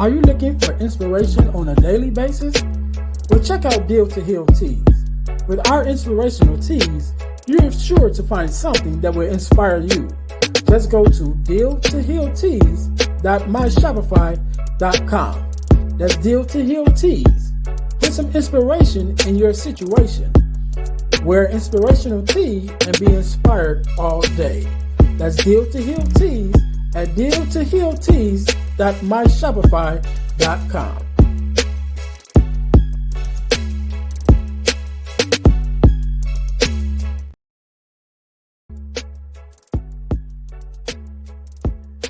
Are you looking for inspiration on a daily basis? Well, check out Deal to Heal Tees. With our inspirational tees, you're sure to find something that will inspire you. Just go to dealtohealtees.myshopify.com. That's Deal to Heal Tees. Put some inspiration in your situation. Wear inspirational tee and be inspired all day. That's Deal to Heal Tees at dealtohealtees.myshopify.com.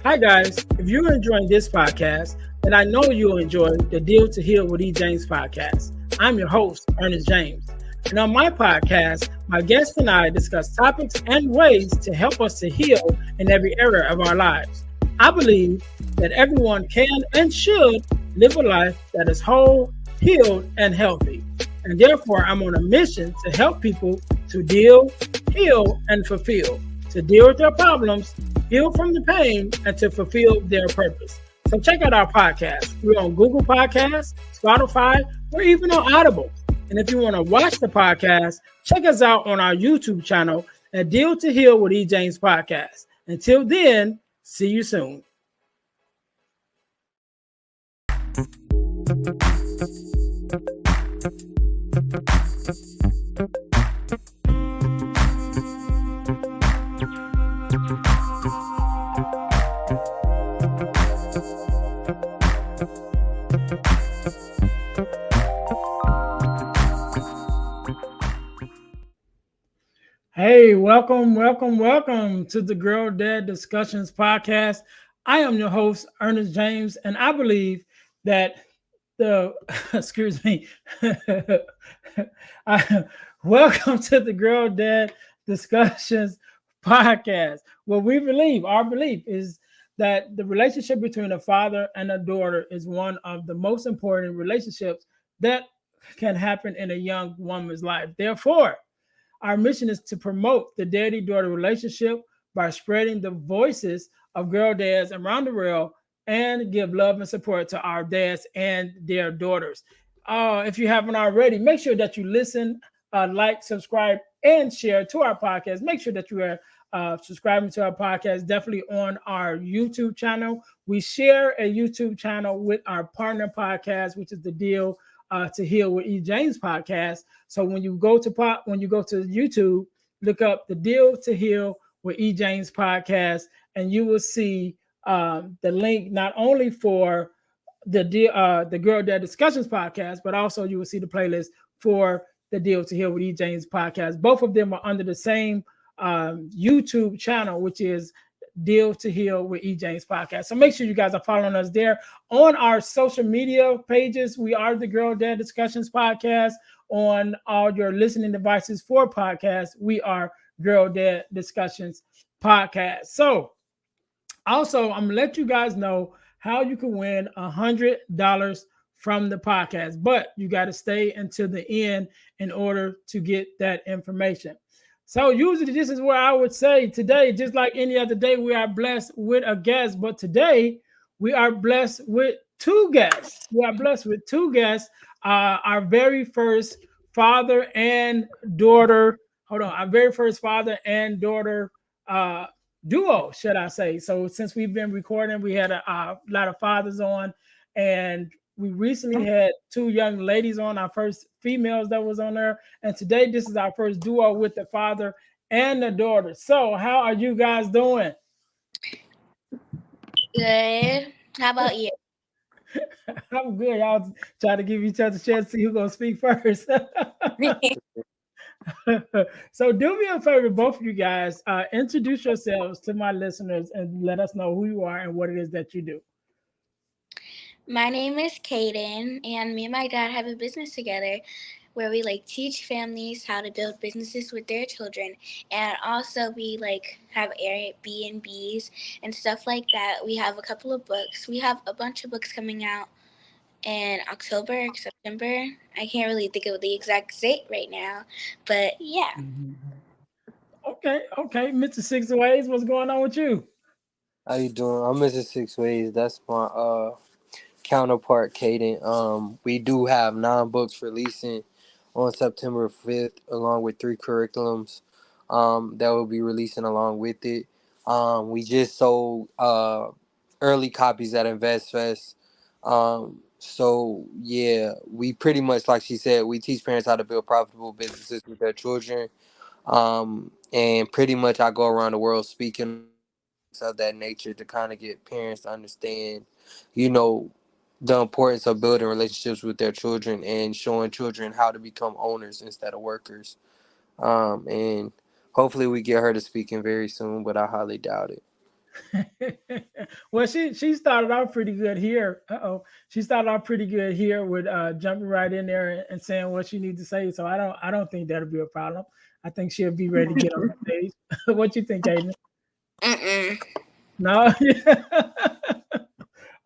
Hi guys, if you're enjoying this podcast, then I know you'll enjoy the Deal to Heal with E. James podcast. I'm your host, Earnest James. And on my podcast, my guests and I discuss topics and ways to help us to heal in every area of our lives. I believe that everyone can and should live a life that is whole, healed, and healthy. And therefore, I'm on a mission to help people to deal, heal, and fulfill, to deal with their problems, heal from the pain, and to fulfill their purpose. So check out our podcast. We're on Google Podcasts, Spotify, or even on Audible. And if you want to watch the podcast, check us out on our YouTube channel at Deal to Heal with E. James Podcast. Until then, see you soon. Hey, welcome to the Girl Dad Discussions podcast. I am your host, Earnest James, and I believe that welcome to the Girl Dad Discussions podcast. What we believe, our belief is that the relationship between a father and a daughter is one of the most important relationships that can happen in a young woman's life. Therefore, our mission is to promote the daddy-daughter relationship by spreading the voices of girl dads around the world and give love and support to our dads and their daughters. If you haven't already, make sure that you listen, like, subscribe, and share to our podcast. Make sure that you are subscribing to our podcast, definitely on our YouTube channel. We share a YouTube channel with our partner podcast, which is the Deal to Heal with E. James podcast. So when you go to YouTube, look up the Deal to Heal with E. James podcast, and you will see the link not only for the Girl Dad Discussions podcast, but also you will see the playlist for the Deal to Heal with E. James podcast. Both of them are under the same YouTube channel, which is Deal to Heal with E. James podcast. So make sure you guys are following us there on our social media pages. We are the Girl Dad Discussions podcast. On all your listening devices for podcasts, we are Girl Dad Discussions podcast. So also, I'm gonna let you guys know how you can win $100 from the podcast, but you got to stay until the end in order to get that information. So usually this is where I would say today, just like any other day, we are blessed with a guest. But today we are blessed with two guests. We are blessed with two guests. Our very first father and daughter. Our very first father and daughter duo, should I say. So since we've been recording, we had a lot of fathers on, and we recently had two young ladies on, our first females that was on there. And today, this is our first duo with the father and the daughter. So how are you guys doing? Good. How about you? I'm good. Y'all try to give each other a chance to see who's going to speak first. So do me a favor, both of you guys, introduce yourselves to my listeners and let us know who you are and what it is that you do. My name is Kaden, and me and my dad have a business together where we teach families how to build businesses with their children, and also we have Airbnbs and stuff like that. We have a couple of books. We have a bunch of books coming out in October, September. I can't really think of the exact date right now, but yeah. Okay, Mr. Six Ways, what's going on with you? How you doing? I'm Mr. Six Ways. That's my counterpart, Caden. We do have 9 books releasing on September 5th, along with 3 curriculums that will be releasing along with it. We just sold early copies at Invest Fest. So yeah, we pretty much, like she said, we teach parents how to build profitable businesses with their children. And pretty much I go around the world speaking on topics of that nature to kind of get parents to understand, you know, the importance of building relationships with their children and showing children how to become owners instead of workers. And hopefully we get her to speaking very soon, but I highly doubt it. Well, she started off pretty good here. She started off pretty good here with jumping right in there and saying what she needs to say. So I don't think that'll be a problem. I think she'll be ready to get on the stage. What you think, Aiden? Mm-mm. No.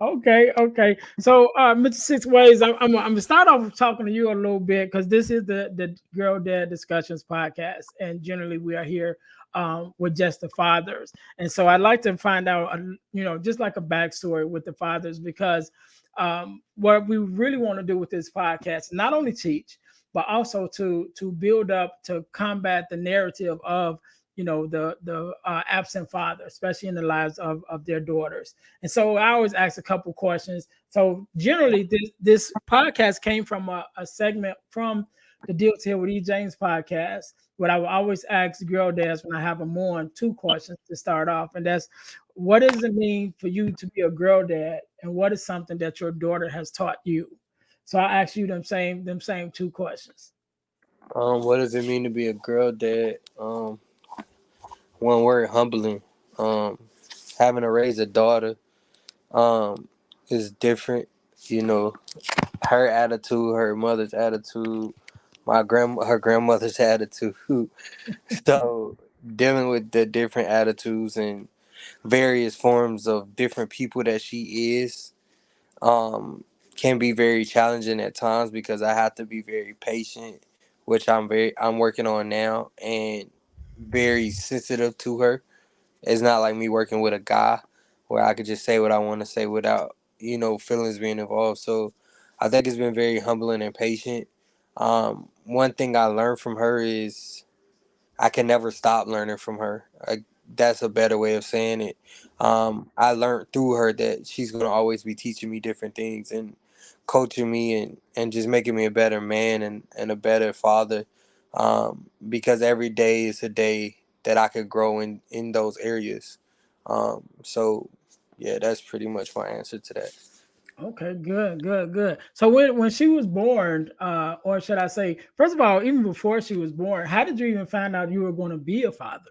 Okay, okay. So, Mr. Six Ways, I'm gonna start off talking to you a little bit because this is the Girl Dad Discussions podcast, and generally we are here with just the fathers. And so, I'd like to find out, just like a backstory with the fathers, because what we really want to do with this podcast, not only teach, but also to build up to combat the narrative of the absent father, especially in the lives of their daughters. And so I always ask a couple questions. So generally, this podcast came from a segment from the Deals Here with E. James podcast. What I will always ask girl dads when I have them on, 2 questions to start off, and that's what does it mean for you to be a girl dad, and what is something that your daughter has taught you? So I ask you them same 2 questions. What does it mean to be a girl dad? One word, humbling. Um, Having to raise a daughter um is different. You know, her attitude, her mother's attitude, her grandmother's attitude. So dealing with the different attitudes and various forms of different people that she is um can be very challenging at times because I have to be very patient, which I'm working on now, and very sensitive to her. It's not like me working with a guy where I could just say what I want to say without, feelings being involved. So I think it's been very humbling and patient. One thing I learned from her is I can never stop learning from her. That's a better way of saying it. I learned through her that she's going to always be teaching me different things and coaching me and just making me a better man and a better father. Because every day is a day that I could grow in those areas. So, yeah, that's pretty much my answer to that. Okay, good, good, good. So when she was born, or should I say, first of all, even before she was born, how did you even find out you were going to be a father?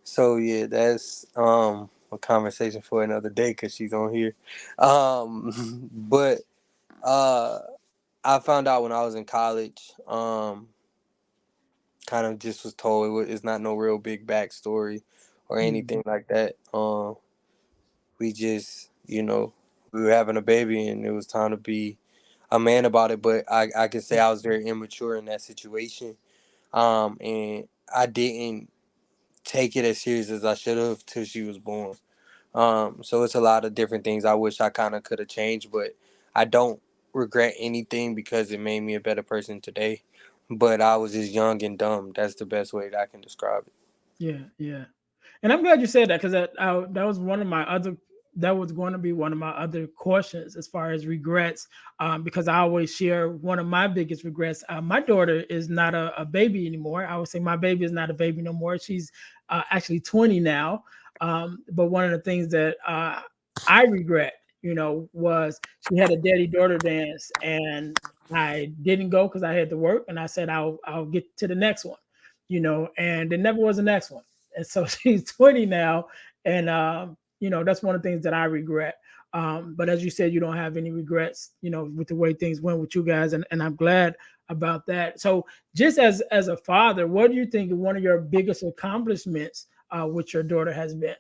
So yeah, that's a conversation for another day because she's on here. But uh, I found out when I was in college. Kind of just was told it's not no real big backstory or Mm, anything like that. We just we were having a baby and it was time to be a man about it. But I can say I was very immature in that situation. And I didn't take it as serious as I should have till she was born. So it's a lot of different things I wish I kind of could have changed, but I don't regret anything because it made me a better person today. But I was just young and dumb. That's the best way that I can describe it. yeah, yeah. And I'm glad you said that because that was one of my other that was going to be one of my other questions as far as regrets, because I always share one of my biggest regrets. My daughter is not a baby anymore. I would say my baby is not a baby no more. She's actually 20 now. But one of the things that I regret, was she had a daddy daughter dance and I didn't go because I had to work, and I said I'll get to the next one, and there never was a next one. And so she's 20 now, and that's one of the things that I regret. But as you said, you don't have any regrets, with the way things went with you guys, and I'm glad about that. So, just as a father, what do you think one of your biggest accomplishments with your daughter has been?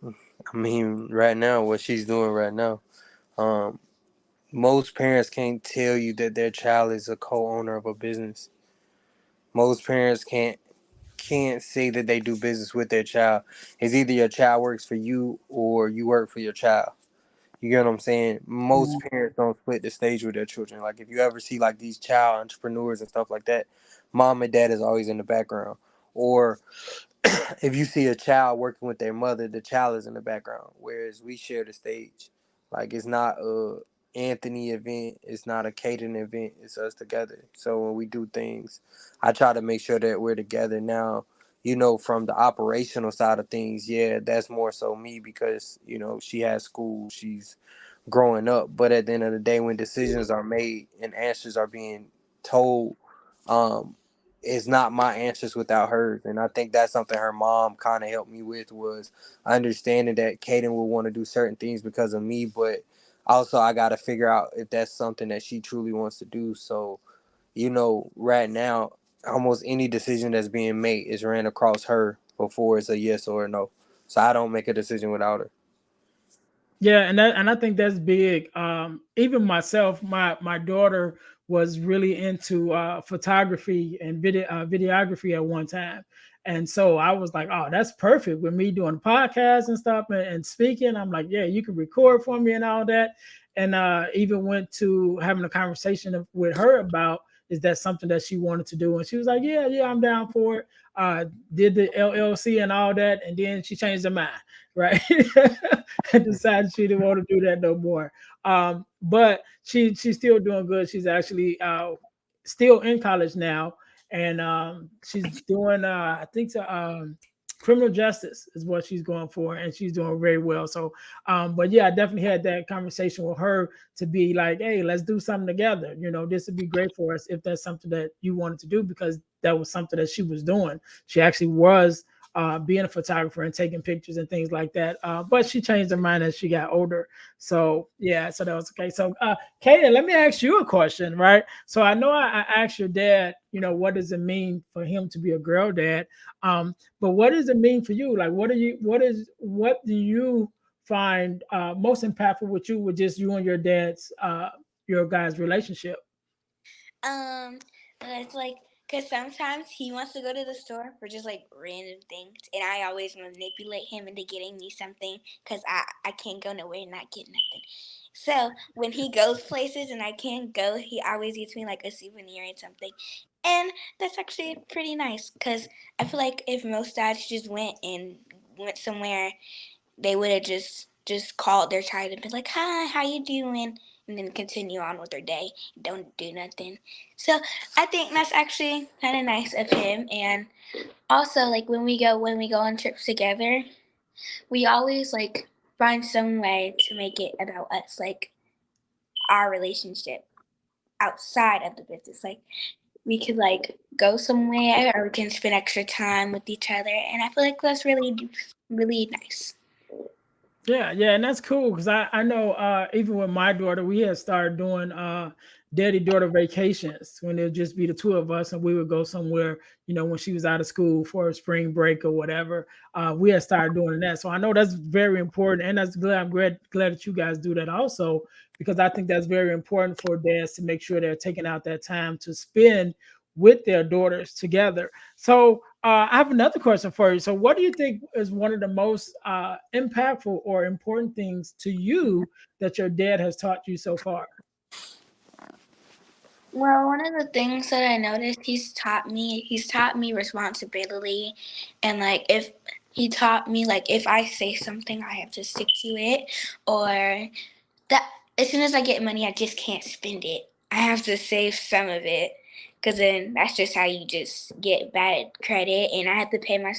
I mean, right now, what she's doing right now, um, most parents can't tell you that their child is a co-owner of a business. Most parents can't. can't say that they do business with their child. It's either your child works for you or you work for your child. You get what I'm saying? Most parents don't split the stage with their children. Like if you ever see like these child entrepreneurs and stuff like that, mom and dad is always in the background. Or if you see a child working with their mother, the child is in the background. Whereas we share the stage. Like it's not a Anthony event, it's not a Caden event, it's us together. So when we do things, I try to make sure that we're together now. From the operational side of things, yeah, that's more so me because, she has school, she's growing up. But at the end of the day, when decisions are made and answers are being told, um, it's not my answers without hers. And I think that's something her mom kind of helped me with, was understanding that Kaden will want to do certain things because of me, but also I got to figure out if that's something that she truly wants to do. So, right now, almost any decision that's being made is ran across her before it's a yes or a no. So I don't make a decision without her. Yeah, and I think that's big. Even myself, my daughter was really into photography and videography at one time, and so I was like, oh, that's perfect with me doing podcasts and stuff and speaking. I'm like, yeah, you can record for me and all that, and even went to having a conversation with her about is that something that she wanted to do, and she was like, yeah, yeah, I'm down for it. Did the LLC and all that, and then she changed her mind, right? And decided she didn't want to do that no more. But she's still doing good. She's actually still in college now, and she's doing I think so, criminal justice is what she's going for, and she's doing very well. So, but yeah, I definitely had that conversation with her to be like, hey, let's do something together. This would be great for us if that's something that you wanted to do, because that was something that she was doing. She actually was being a photographer and taking pictures and things like that. But she changed her mind as she got older. So yeah, so that was okay. So Kaden, let me ask you a question, right? So I know I asked your dad, what does it mean for him to be a girl dad? But what does it mean for you? Like, what do you find most impactful with you, with just you and your dad's your guys' relationship? Um, it's like, because sometimes he wants to go to the store for just like random things, and I always manipulate him into getting me something because I can't go nowhere and not get nothing. So when he goes places and I can't go, he always gets me like a souvenir and something. And that's actually pretty nice because I feel like if most dads just went somewhere, they would have just called their child and been like, "Hi, how you doing?" and then continue on with their day. Don't do nothing. So I think that's actually kind of nice of him. And also, like when we go on trips together, we always like find some way to make it about us, like our relationship outside of the business. Like we could like go somewhere or we can spend extra time with each other, and I feel like that's really nice. Yeah, yeah, and that's cool because I know even with my daughter, we had started doing daddy daughter vacations when it would just be the two of us, and we would go somewhere. When she was out of school for a spring break or whatever, we had started doing that. So I know that's very important, and I'm glad that you guys do that also, because I think that's very important for dads to make sure they're taking out that time to spend with their daughters together. So I have another question for you. So, what do you think is one of the most impactful or important things to you that your dad has taught you so far? Well, one of the things that I noticed he's taught me responsibility, and like if he taught me like if I say something I have to stick to it, or that as soon as I get money I just can't spend it. I have to save some of it, cuz then that's just how you just get bad credit, and I have to pay my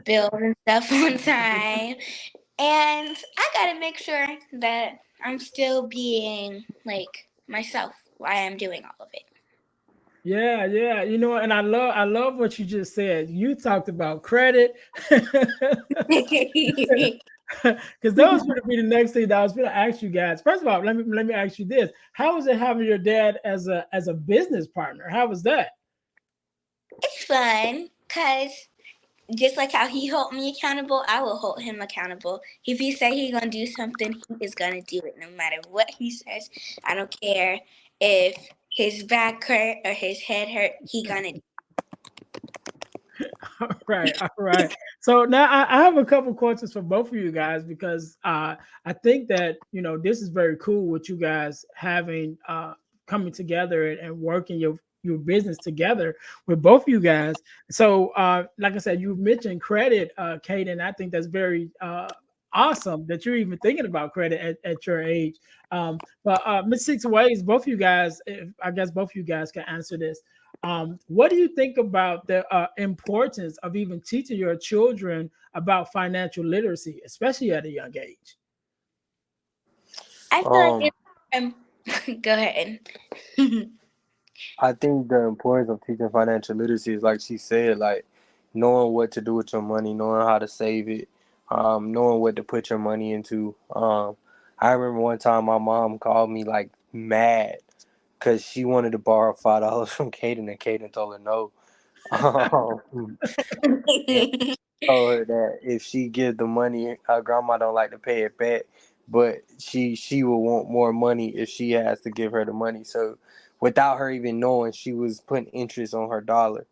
bills and stuff on time. And I got to make sure that I'm still being like myself while I'm doing all of it. Yeah, yeah. And I love what you just said. You talked about credit. Because that was going to be the next thing that I was going to ask you guys. First of all, let me ask you this: how was it having your dad as a business partner? How was that? It's fun because just like how he hold me accountable, I will hold him accountable. If he say he gonna do something, he is gonna do it no matter what he says. I don't care if his back hurt or his head hurt. He gonna. All right, all right. So now I have a couple questions for both of you guys because I think that this is very cool with you guys having coming together and working your business together with both of you guys. So like I said, you mentioned credit, Kate, and I think that's very awesome that you're even thinking about credit at your age. But Miss Six Ways, both of you guys, I guess both of you guys can answer this. What do you think about the importance of even teaching your children about financial literacy, especially at a young age? I feel like Um, it's go ahead. I think the importance of teaching financial literacy is like she said, like knowing what to do with your money, knowing how to save it, knowing what to put your money into. I remember one time my mom called me like mad because she wanted to borrow $5 from Kaden, and Kaden told her no. Um, and told her that if she give the money, her grandma don't like to pay it back, but she will want more money if she has to give her the money. So without her even knowing, she was putting interest on her dollar.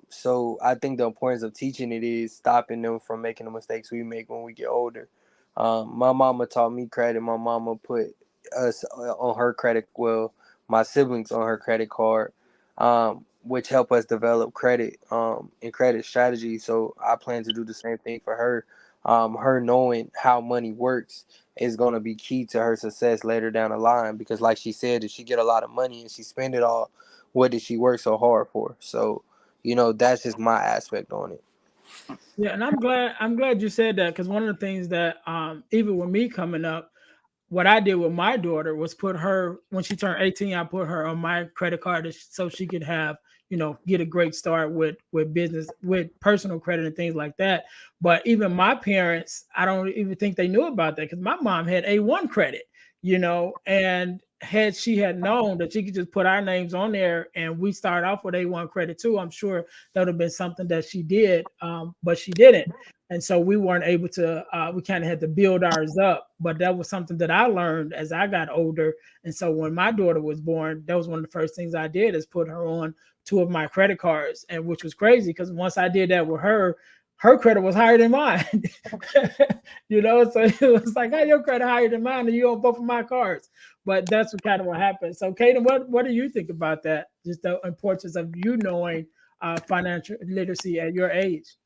So I think the importance of teaching it is stopping them from making the mistakes we make when we get older. My mama taught me credit. My mama put us on her credit. Well, my siblings on her credit card, which help us develop credit and credit strategy. So I plan to do the same thing for her. Her knowing how money works is going to be key to her success later down the line because, like she said, if she get a lot of money and she spend it all, what did she work so hard for? So that's just my aspect on it. Yeah, and I'm glad you said that because one of the things that even with me coming up, what I did with my daughter was put her when she turned 18. I put her on my credit card so she could have get a great start with business with personal credit and things like that. But even my parents, I don't even think they knew about that because my mom had A1 credit, and had she had known that she could just put our names on there and we start off with A1 credit too, I'm sure that would have been something that she did, but she didn't. And so we weren't able to we kind of had to build ours up, but that was something that I learned as I got older. And so when my daughter was born, that was one of the first things I did is put her on two of my credit cards, and which was crazy because once I did that with her credit was higher than mine. So it was like, hey, your credit higher than mine and you on both of my cards. But that's what kind of what happened. So Kaden, what do you think about that, just the importance of knowing financial literacy at your age?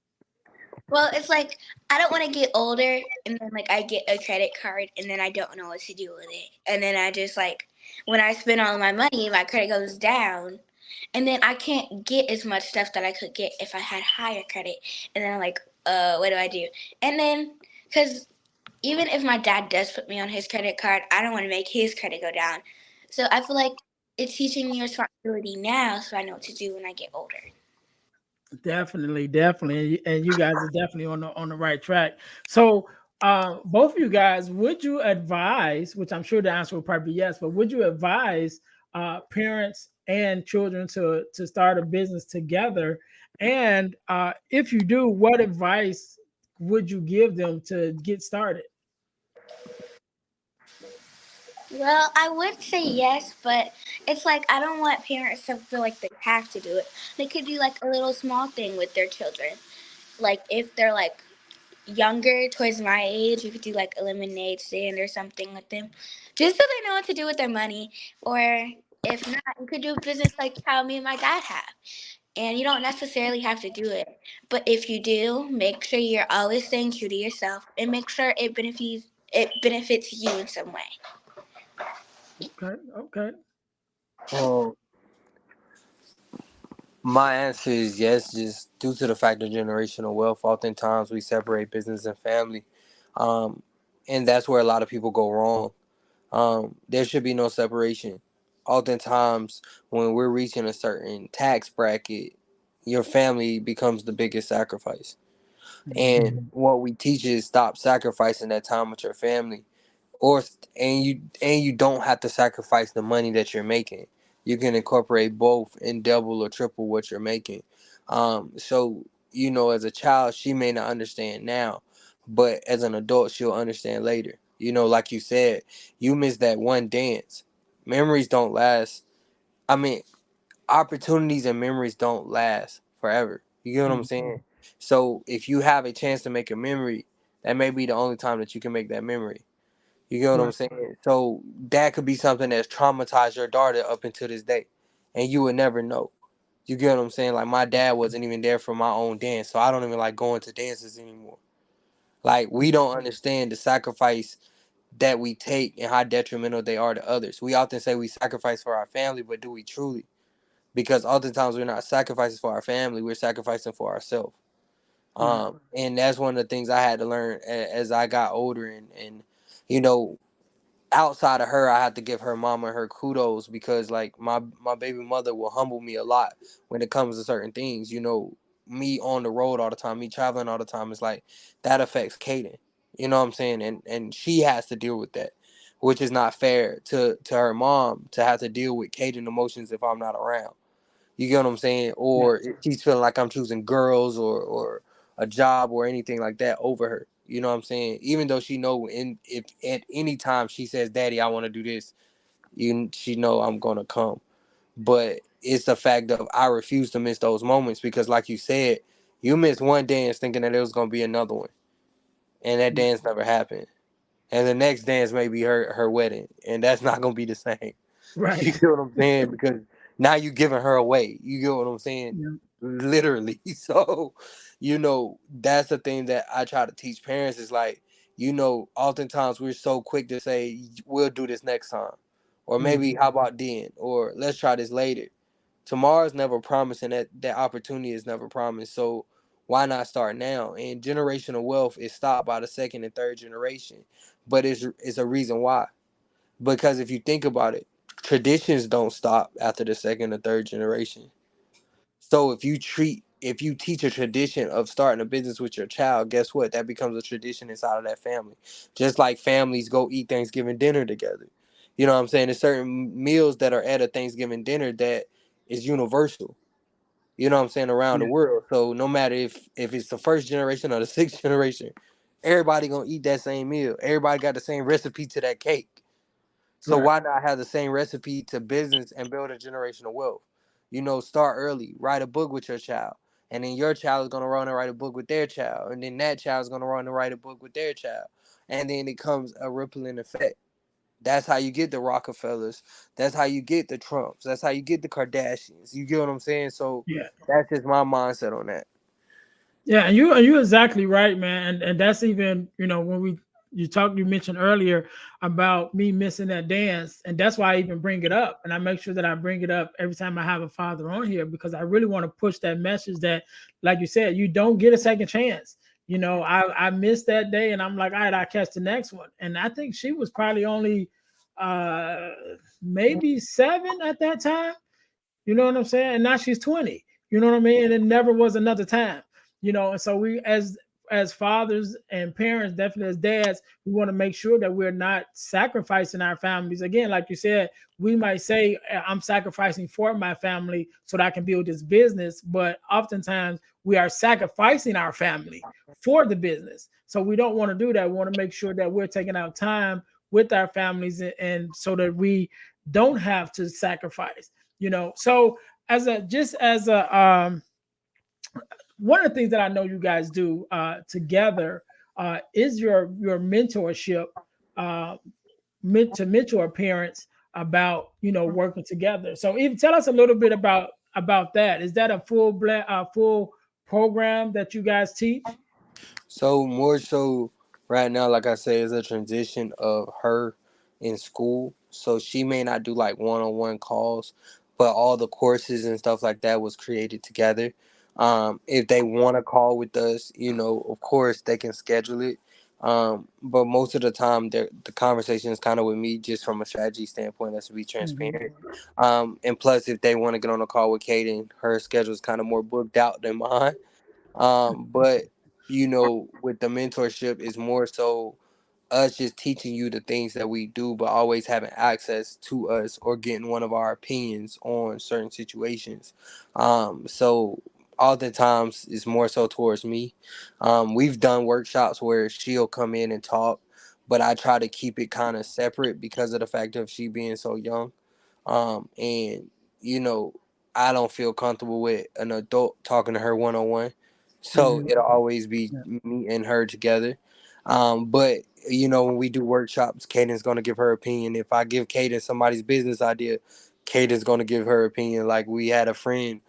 Well, it's like I don't want to get older and then like I get a credit card and then I don't know what to do with it. And then I just like when I spend all my money, my credit goes down. And then I can't get as much stuff that I could get if I had higher credit. And then I'm like, what do I do? And then cuz even if my dad does put me on his credit card, I don't want to make his credit go down. So I feel like it's teaching me responsibility now so I know what to do when I get older. Definitely, definitely, and you guys are definitely on the right track. So, both of you guys, would you advise? Which I'm sure the answer would probably be yes, but would you advise parents and children to start a business together? And if you do, what advice would you give them to get started? Well, I would say yes, but it's like I don't want parents to feel like they have to do it. They could do like a little small thing with their children. Like if they're like younger, towards my age, you could do like a lemonade stand or something with them, just so they know what to do with their money. Or if not, you could do business like how me and my dad have. And you don't necessarily have to do it, but if you do, make sure you're always staying true to yourself and make sure it benefits you in some way. Okay, okay. Um, my answer is yes, just due to the fact of generational wealth. Oftentimes we separate business and family, um, and that's where a lot of people go wrong. There should be no separation. Oftentimes, when we're reaching a certain tax bracket, your family becomes the biggest sacrifice. And Mhm. what we teach is stop sacrificing that time with your family, or and you don't have to sacrifice the money that you're making. You can incorporate both and double or triple what you're making. So as a child, she may not understand now, but as an adult, she'll understand later. Like you said, you missed that one dance. Memories don't last. I mean, opportunities and memories don't last forever. You get what I'm Mhm. saying? So if you have a chance to make a memory, that may be the only time that you can make that memory. You get what I'm Right. saying? So that could be something that's traumatized your daughter up until this day, and you would never know. You get what I'm saying? Like my dad wasn't even there for my own dance, so I don't even like going to dances anymore. Like we don't understand the sacrifice that we take and how detrimental they are to others. We often say we sacrifice for our family, but do we truly? Because oftentimes we're not sacrificing for our family, we're sacrificing for ourselves. Right. And that's one of the things I had to learn as I got older, and you know, outside of her, I have to give her mama her kudos because like my baby mother will humble me a lot when it comes to certain things. You know, me on the road all the time, me traveling all the time, is like that affects Kaden. You know what I'm saying? And she has to deal with that, which is not fair to her mom to have to deal with Kaden emotions if I'm not around. You get what I'm saying? Yeah. Or if she's feeling like I'm choosing girls or a job or anything like that over her. You know what I'm saying? Even though she know if at any time she says, "Daddy, I want to do this," she know I'm gonna come. But it's the fact of I refuse to miss those moments because, like you said, you missed one dance thinking that it was gonna be another one, and that Yeah. dance never happened. And the next dance may be her wedding, and that's not gonna be the same. Right. You get what I'm saying? Because now you giving her away. You get what I'm saying? Yeah. Literally. So, that's the thing that I try to teach parents is like, oftentimes we're so quick to say, we'll do this next time. Or maybe Mhm. how about then? Or let's try this later. Tomorrow's never promised and that opportunity is never promised. So why not start now? And generational wealth is stopped by the second and third generation. But it's a reason why. Because if you think about it, traditions don't stop after the second or third generation. So if you teach a tradition of starting a business with your child, guess what? That becomes a tradition inside of that family. Just like families go eat Thanksgiving dinner together. You know what I'm saying? There's certain meals that are at a Thanksgiving dinner that is universal. You know what I'm saying, around the Yeah. world. So no matter if it's the first generation or the sixth generation, everybody gonna eat that same meal. Everybody got the same recipe to that cake. So Right. why not have the same recipe to business and build a generational wealth? Start early, write a book with your child. And then your child is gonna run and write a book with their child. And then that child is gonna run and write a book with their child. And then it comes a rippling effect. That's how you get the Rockefellers. That's how you get the Trumps. That's how you get the Kardashians. You get what I'm saying? So Yeah. that's just my mindset on that. Yeah, and you exactly right, man. And that's even, when you mentioned earlier about me missing that dance, and that's why I even bring it up. And I make sure that I bring it up every time I have a father on here because I really want to push that message that, like you said, you don't get a second chance. I missed that day and I'm like, all right, I'll catch the next one. And I think she was probably only uh maybe 7 at that time. You know what I'm saying? And now she's 20. You know what I mean? And it never was another time. And so we as fathers and parents, definitely as dads, we want to make sure that we're not sacrificing our families. Again, like you said, we might say, I'm sacrificing for my family so that I can build this business, but oftentimes we are sacrificing our family for the business. So we don't want to do that. We want to make sure that we're taking out time with our families and so that we don't have to sacrifice. So as a one of the things that I know you guys do together is your mentorship, uh to mentor parents about working together. So even tell us a little bit about that. Is that a full program that you guys teach? So more so right now, like I say, is a transition of her in school. So she may not do like one-on-one calls, but all the courses and stuff like that was created together. If they want to call with us, of course they can schedule it. But most of the time, the conversation is kind of with me, just from a strategy standpoint. That's to be Mhm. transparent. And plus, if they want to get on a call with Kaden, her schedule is kind of more booked out than mine. But with the mentorship is more so us just teaching you the things that we do, but always having access to us or getting one of our opinions on certain situations. So oftentimes it's more so towards me. We've done workshops where she'll come in and talk, but I try to keep it kind of separate because of the fact of she being so young. And you know I don't feel comfortable with an adult talking to her one on one. So Mhm. it'll always be Yeah. me and her together. But when we do workshops, Kaden's gonna give her opinion. If I give Kaden somebody's business idea, Kaden's gonna give her opinion. Like we had a friend,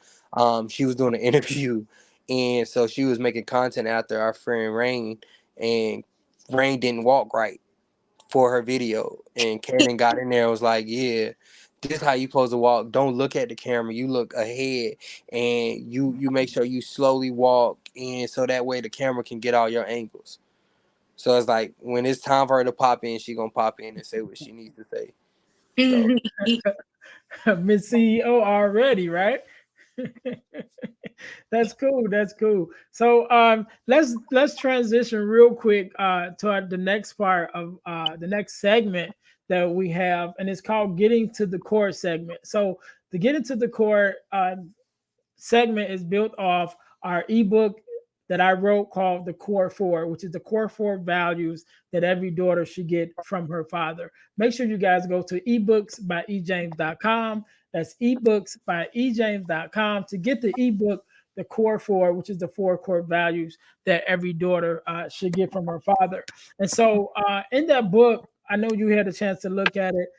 she was doing an interview, and so she was making content after our friend Rain, and Rain didn't walk right for her video, and Kaden got in there and was like, "Yeah, this how you supposed to walk. Don't look at the camera. You look ahead, and you make sure you slowly walk, and so that way the camera can get all your angles." So it's like when it's time for her to pop in, she gonna pop in and say what she needs to say. So Miss CEO already, right? That's cool. That's cool. So let's transition real quick to the next part of the next segment that we have, and it's called getting to the core segment. So the getting to the core segment is built off our ebook that I wrote called The Core Four, which is the core four values that every daughter should get from her father. Make sure you guys go to ebooksbyejames.com. That's ebooksbyejames.com to get the ebook, The Core Four, which is the four core values that every daughter should get from her father. And so in that book, I know you had a chance to look at it.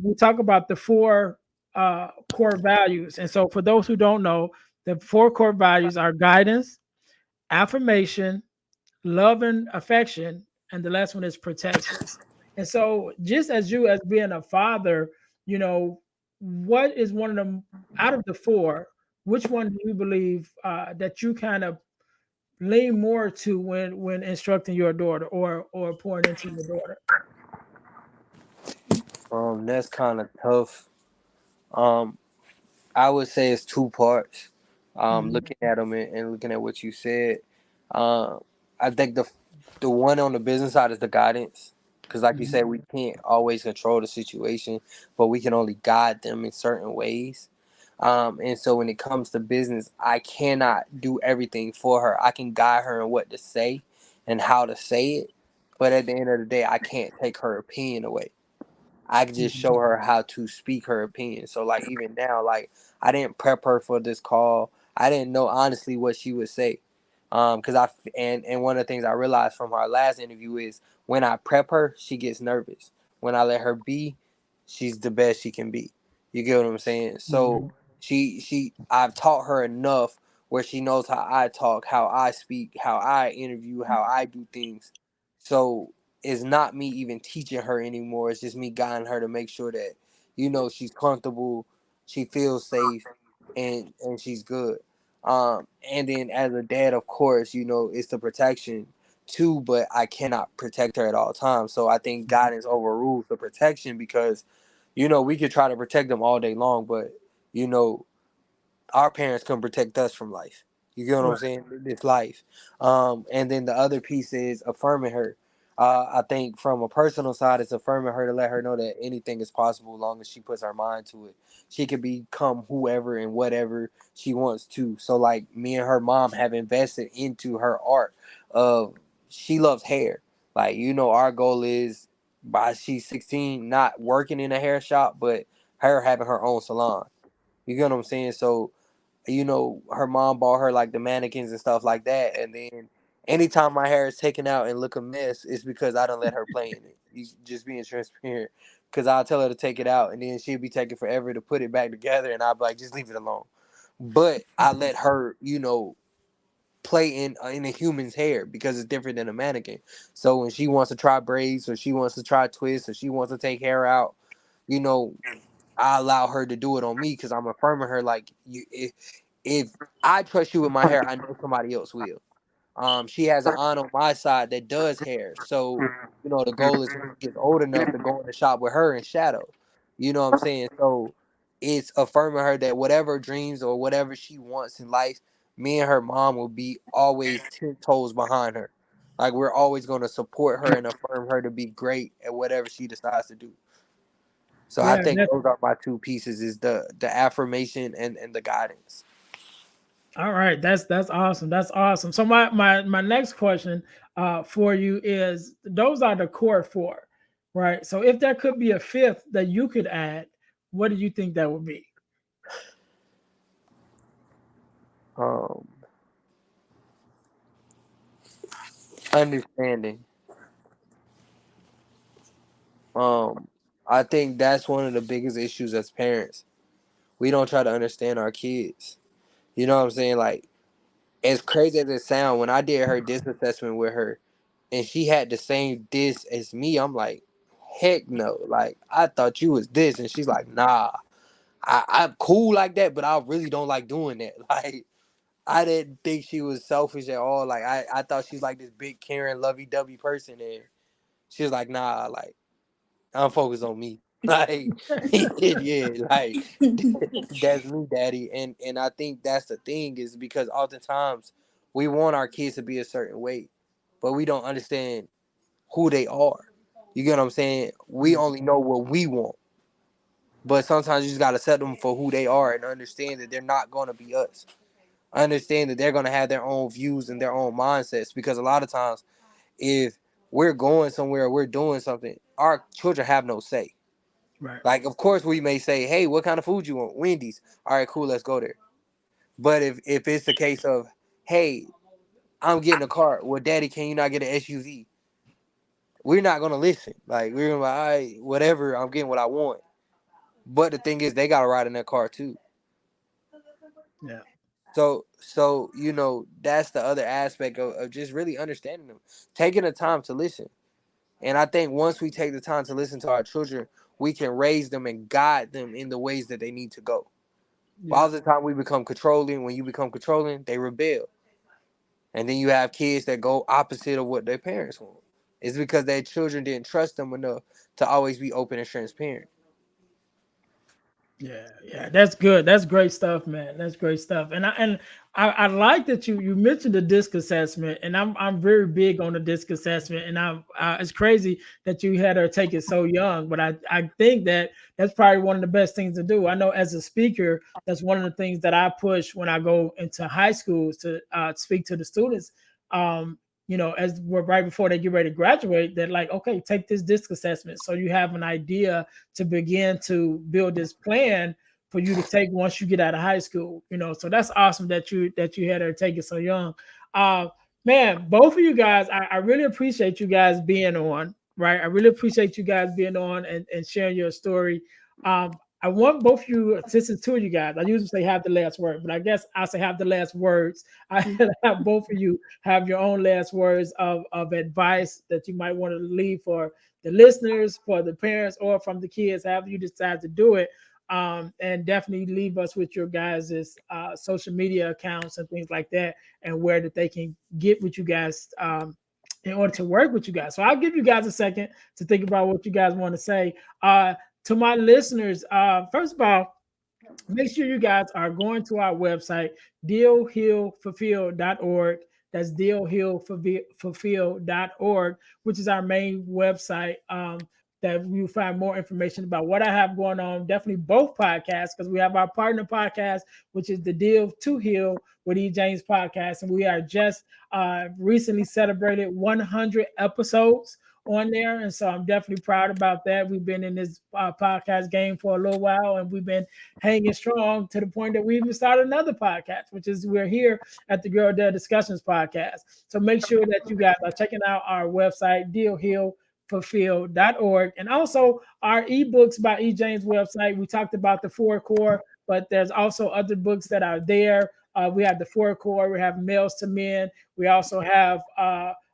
We talk about the four core values. And so, for those who don't know, the four core values are guidance, affirmation, love and affection, and the last one is protection. And so, just as you, as being a father, what is one of them out of the four? Which one do you believe that you kind of lean more to when instructing your daughter or pouring into your daughter? that's kind of tough. Um, I would say it's two parts. Mhm, Looking at them and looking at what you said, um, I think the one on the business side is the guidance, because like you mhm, said, we can't always control the situation, but we can only guide them in certain ways. And so when it comes to business, I cannot do everything for her. I can guide her in what to say and how to say it, but at the end of the day, I can't take her opinion away. I could just mhm, show her how to speak her opinion. So like even now, like I didn't prep her for this call. I didn't know honestly what she would say. Cause and one of the things I realized from our last interview is when I prep her, she gets nervous. When I let her be, she's the best she can be. You get what I'm saying? So mhm, I've taught her enough where she knows how I talk, how I speak, how I interview, how I do things. So it's not me even teaching her anymore. It's just me guiding her to make sure that she's comfortable, she feels safe, and she's good. And then as a dad, of course, it's the protection too, but I cannot protect her at all times. So I think guidance overrules the protection because we could try to protect them all day long, but you know our parents can protect us from life. You get what I'm right. saying? This life. And then the other piece is affirming her. I think from a personal side, it's affirming her to let her know that anything is possible as long as she puts her mind to it. She can become whoever and whatever she wants to. So like me and her mom have invested into her art of she loves hair. Like, our goal is by she's 16, not working in a hair shop, but her having her own salon. You get what I'm saying? So her mom bought her like the mannequins and stuff like that. And then anytime my hair is taken out and look a mess, it's because I don't let her play in it. Just being transparent. Because I'll tell her to take it out and then she'll be taking forever to put it back together. And I'll be like, just leave it alone. But I let her, play in a human's hair because it's different than a mannequin. So when she wants to try braids or she wants to try twists or she wants to take hair out, you know, I allow her to do it on me because I'm affirming her like if I trust you with my hair, I know somebody else will. She has an aunt on my side that does hair, so the goal is when she gets old enough to go in the shop with her and shadow. You know what I'm saying? So it's affirming her that whatever dreams or whatever she wants in life, me and her mom will be always 10 toes behind her. Like we're always going to support her and affirm her to be great at whatever she decides to do. So I Yeah, think those are my two pieces: is the affirmation and the guidance. all right, that's awesome. That's awesome. So my next question for you is those are the core four, right? So if there could be a fifth that you could add, what do you think that would be? understanding. Um, I think that's one of the biggest issues as parents. We don't try to understand our kids. You know what I'm saying? Like, as crazy as it sounds, when I did her disc assessment with her, and she had the same disc as me, I'm like, heck no. Like, I thought you was this, and she's like, nah. I'm cool like that, but I really don't like doing that. Like, I didn't think she was selfish at all. Like, I thought she's like this big Karen lovey-dovey person, and she was like, nah, like, I'm focused on me. Like, yeah, like, that's me, daddy. And I think that's the thing, is because oftentimes we want our kids to be a certain way, but we don't understand who they are. You get what I'm saying? We only know what we want. But sometimes you just gotta set them for who they are and understand that they're not gonna be us. Understand that they're gonna have their own views and their own mindsets, because a lot of times if we're going somewhere, we're doing something, our children have no say. Right. Like, of course we may say, hey, what kind of food you want? Wendy's. All right, cool, let's go there. But if it's the case of, hey, I'm getting a car, well, daddy, can you not get an SUV? We're not gonna listen. Like, we're gonna be like, all right, whatever, I'm getting what I want. But the thing is, they gotta ride in that car too. Yeah. So that's the other aspect of just really understanding them, taking the time to listen. And I think once we take the time to listen to our children, we can raise them and guide them in the ways that they need to go. But Yeah. all the time we become controlling. When you become controlling, they rebel. And then you have kids that go opposite of what their parents want. It's because their children didn't trust them enough to always be open and transparent. Yeah, yeah, that's good. That's great stuff, man. That's great stuff. And I like that you mentioned the disc assessment, and I'm very big on the disc assessment. And it's crazy that you had her take it so young, but I think that that's probably one of the best things to do. I know as a speaker, that's one of the things that I push when I go into high schools to speak to the students. As we're right before they get ready to graduate, that like, okay, take this disc assessment so you have an idea to begin to build this plan for you to take once you get out of high school. So that's awesome that you had her take it so young. uh Man, both of you guys, I really appreciate you guys being on, right? I really appreciate you guys being on and sharing your story. I want both of you, since it's two of you guys, I usually say have the last word, but I guess I say have the last words. I have both of you have your own last words of advice that you might want to leave for the listeners, for the parents, or from the kids, however you decide to do it. And definitely leave us with your guys' social media accounts and things like that, and where that they can get with you guys in order to work with you guys. So I'll give you guys a second to think about what you guys want to say. To my listeners, first of all, make sure you guys are going to our website, dealhealfulfill.org. That's dealhealfulfill.org, which is our main website. That you find more information about what I have going on. Definitely both podcasts, because we have our partner podcast, which is the Deal to Heal with E. James podcast. And we are just recently celebrated 100 episodes on there. And so I'm definitely proud about that. We've been in this podcast game for a little while, and we've been hanging strong to the point that we even started another podcast, which is we're here at the Girl Dad Discussions podcast. So make sure that you guys are checking out our website, dealhealfulfill.org, and also our ebooks by E. James website. We talked about the four core, but there's also other books that are there. We have the four core, we have Males to Men. We also have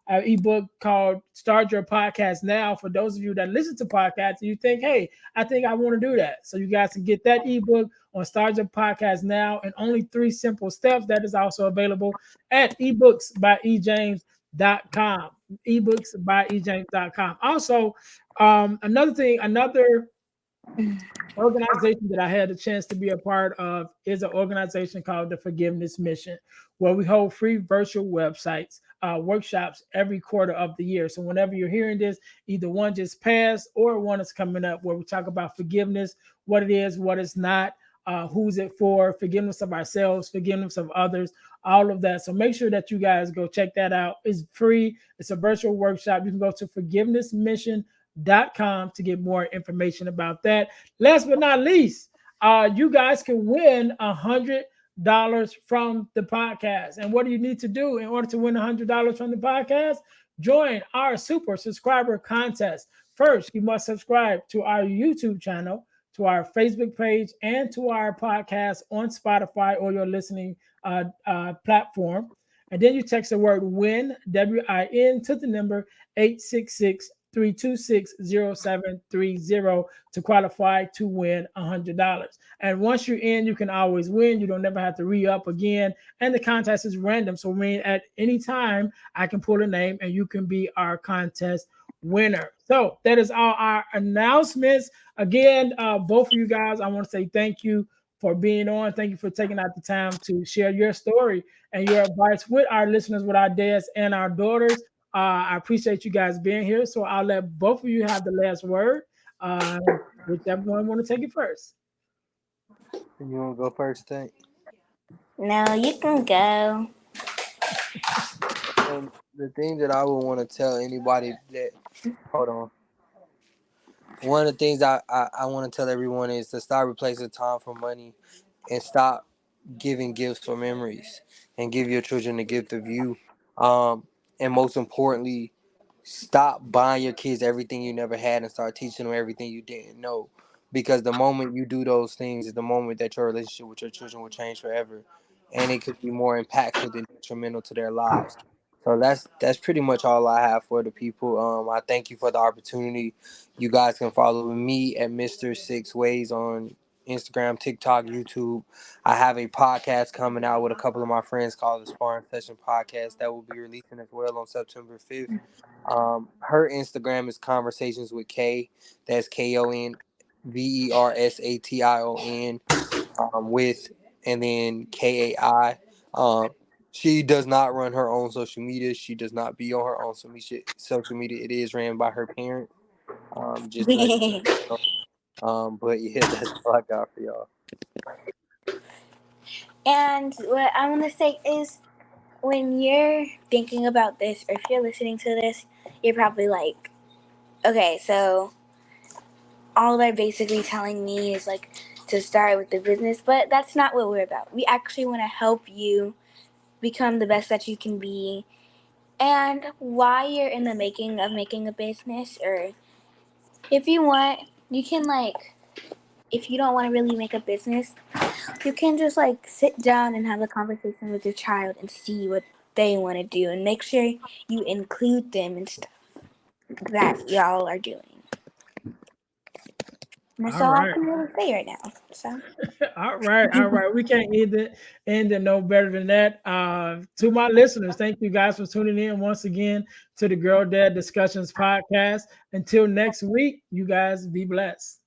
an ebook called Start Your Podcast Now, for those of you that listen to podcasts and you think, hey, I think I want to do that. So you guys can get that ebook on Start Your Podcast Now in only 3 simple steps. That is also available at ebooksbyEjames.com. EbooksbyEjames.com. Also, another organization that I had a chance to be a part of is an organization called the Forgiveness Mission, where we hold free virtual websites, workshops every quarter of the year. So whenever you're hearing this, either one just passed or one is coming up, where we talk about forgiveness, what it is, what it's not, who's it for, forgiveness of ourselves, forgiveness of others, all of that. So make sure that you guys go check that out. It's free. It's a virtual workshop. You can go to forgivenessmission.com to get more information about that. Last but not least, you guys can win $100 from the podcast. And what do you need to do in order to win $100 from the podcast? Join our super subscriber contest. First, you must subscribe to our YouTube channel, to our Facebook page, and to our podcast on Spotify or your listening platform. And then you text the word WIN, WIN, to the number 866 326 0730 to qualify to win $100. And once you're in, you can always win. You don't never have to re-up again. And the contest is random. So at any time, I can pull a name and you can be our contest winner. So that is all our announcements. Again, both of you guys, I want to say thank you for being on. Thank you for taking out the time to share your story and your advice with our listeners, with our dads and our daughters. I appreciate you guys being here. So I'll let both of you have the last word. Whichever one want to take it first. You want to go first, Tank? No, you can go. And the thing that I would want to tell anybody that, hold on. One of the things I want to tell everyone is to stop replacing time for money and stop giving gifts for memories and give your children the gift of you. And most importantly, stop buying your kids everything you never had and start teaching them everything you didn't know. Because the moment you do those things is the moment that your relationship with your children will change forever. And it could be more impactful than detrimental to their lives. So that's pretty much all I have for the people. I thank you for the opportunity. You guys can follow me at Mr. Six Ways on Instagram, TikTok, YouTube. I have a podcast coming out with a couple of my friends called the Sparring Session Podcast that will be releasing as well on September 5th. Her Instagram is Conversations with K. That's KONVERSATION with and then KAI. She does not run her own social media. She does not be on her own social media. It is ran by her parents. Just to let you know. But yeah, that's all I got for y'all. And what I want to say is, when you're thinking about this, or if you're listening to this, you're probably like, okay, so all they're basically telling me is like to start with the business, but that's not what we're about. We actually want to help you become the best that you can be. And while you're in the making of making a business, or if you want, you can like, if you don't want to really make a business, you can just like sit down and have a conversation with your child and see what they want to do, and make sure you include them in stuff that y'all are doing. And that's All all I right. can really say right now. So All right, all right. We can't end it no better than that. To my listeners, thank you guys for tuning in once again to the Girl Dad Discussions podcast. Until next week, you guys be blessed.